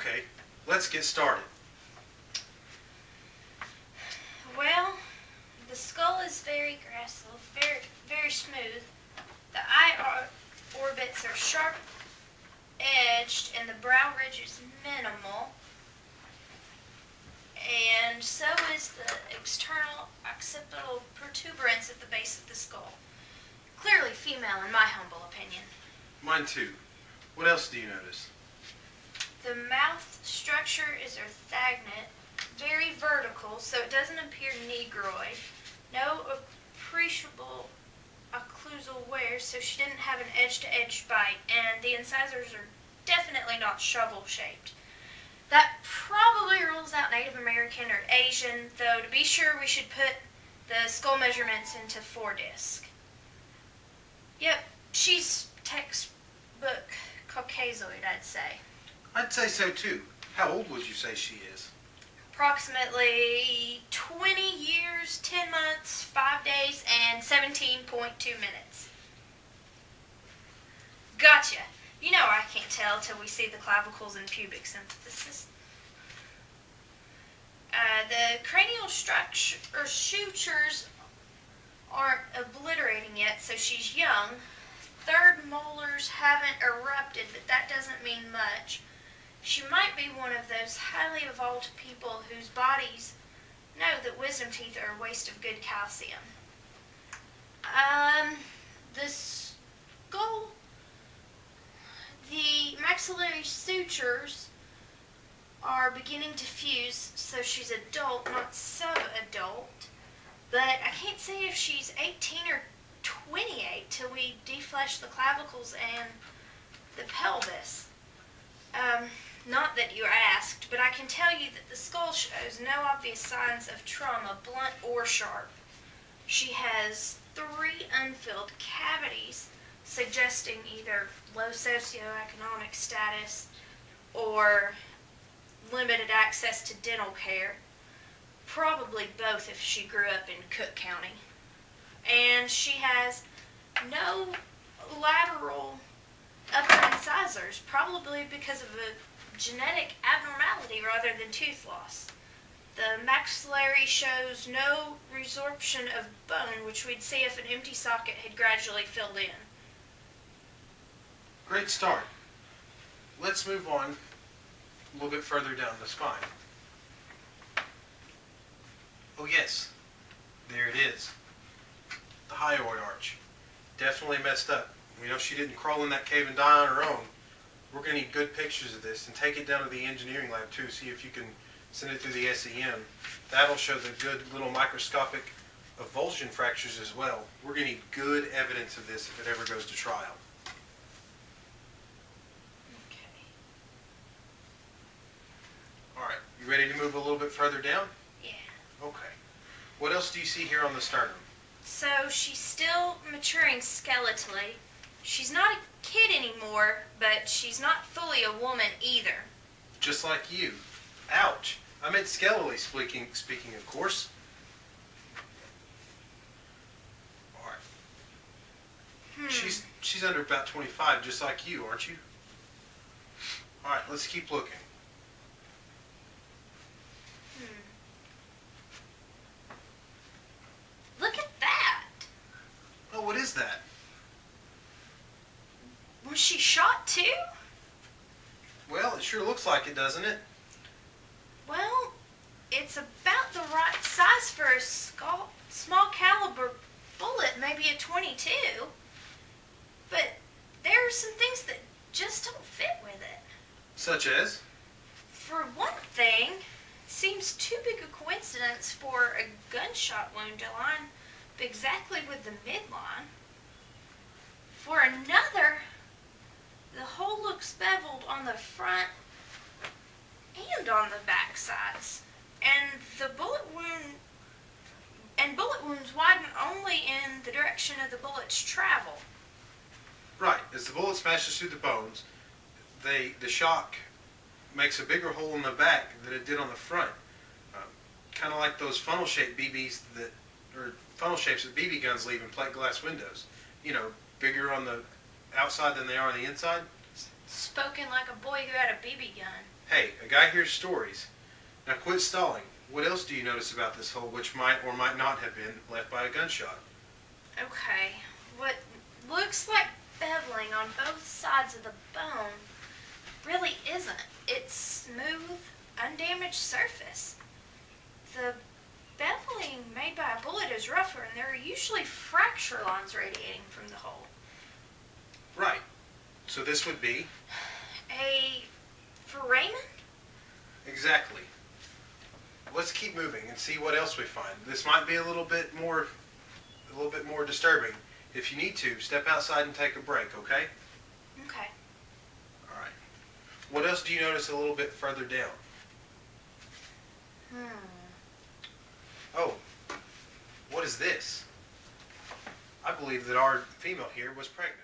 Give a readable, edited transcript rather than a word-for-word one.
Okay, let's get started. Well, the skull is very gracile, very smooth. The eye orbits are sharp edged and the brow ridge is minimal. And so is the external occipital protuberance at the base of the skull. Clearly female in my humble opinion. Mine too. What else do you notice? The mouth structure is orthogonal, very vertical, so it doesn't appear negroid. No appreciable occlusal wear, so she didn't have an edge-to-edge bite, and the incisors are definitely not shovel-shaped. That probably rules out Native American or Asian, though to be sure we should put the skull measurements into 4-disc. Yep, she's textbook Caucasoid, I'd say. I'd say so too. How old would you say she is? Approximately 20 years, 10 months, 5 days, and 17.2 minutes. Gotcha. You know I can't tell till we see the clavicles and pubic symphysis. The cranial structure or sutures aren't obliterating yet, so she's young. Third molars haven't erupted, but that doesn't mean much. She might be one of those highly evolved people whose bodies know that wisdom teeth are a waste of good calcium. The skull, the maxillary sutures are beginning to fuse, so she's adult, not sub-adult. But I can't say if she's 18 or 28 till we deflesh the clavicles and the pelvis. Not that you asked, but I can tell you that the skull shows no obvious signs of trauma, blunt or sharp. She has 3 unfilled cavities, suggesting either low socioeconomic status or limited access to dental care. Probably both if she grew up in Cook County. And she has no lateral upper incisors, probably because of a genetic abnormality rather than tooth loss. The maxillary shows no resorption of bone, which we'd see if an empty socket had gradually filled in. Great start. Let's move on a little bit further down the spine. Oh yes, there it is. The hyoid arch. Definitely messed up. We know she didn't crawl in that cave and die on her own. We're going to need good pictures of this and take it down to the engineering lab too, see if you can send it through the SEM. That'll show the good little microscopic avulsion fractures as well. We're going to need good evidence of this if it ever goes to trial. Okay. Alright, you ready to move a little bit further down? Yeah. Okay. What else do you see here on the sternum? So she's still maturing skeletally. She's not a kid anymore, but she's not fully a woman either. Just like you. Ouch. I meant skeletally speaking of course. Alright. She's under about 25, just like you, aren't you? Alright, let's keep looking. Look at that. Oh, what is that? Was she shot too? Well, it sure looks like it, doesn't it? Well, it's about the right size for a small caliber bullet, maybe a .22. But there are some things that just don't fit with it. Such as? For one thing, it seems too big a coincidence for a gunshot wound to line up exactly with the midline. For another, the hole looks beveled on the front and on the back sides. And bullet wounds widen only in the direction of the bullet's travel. Right. As the bullet smashes through the bones, the shock makes a bigger hole in the back than it did on the front. Kind of like those funnel-shaped BBs funnel shapes that BB guns leave in plate glass windows. You know, bigger on the outside than they are on the inside. Spoken like a boy who had a BB gun. Hey, a guy hears stories. Now quit stalling. What else do you notice about this hole which might or might not have been left by a gunshot? Okay, what looks like beveling on both sides of the bone really isn't. It's smooth, undamaged surface. The beveling made by a bullet is rougher, and there are usually fracture lines radiating from the hole. Right. So this would be? A foramen? Exactly. Let's keep moving and see what else we find. This might be a little bit more disturbing. If you need to, step outside and take a break, okay? Okay. All right. What else do you notice a little bit further down? Oh, what is this? I believe that our female here was pregnant.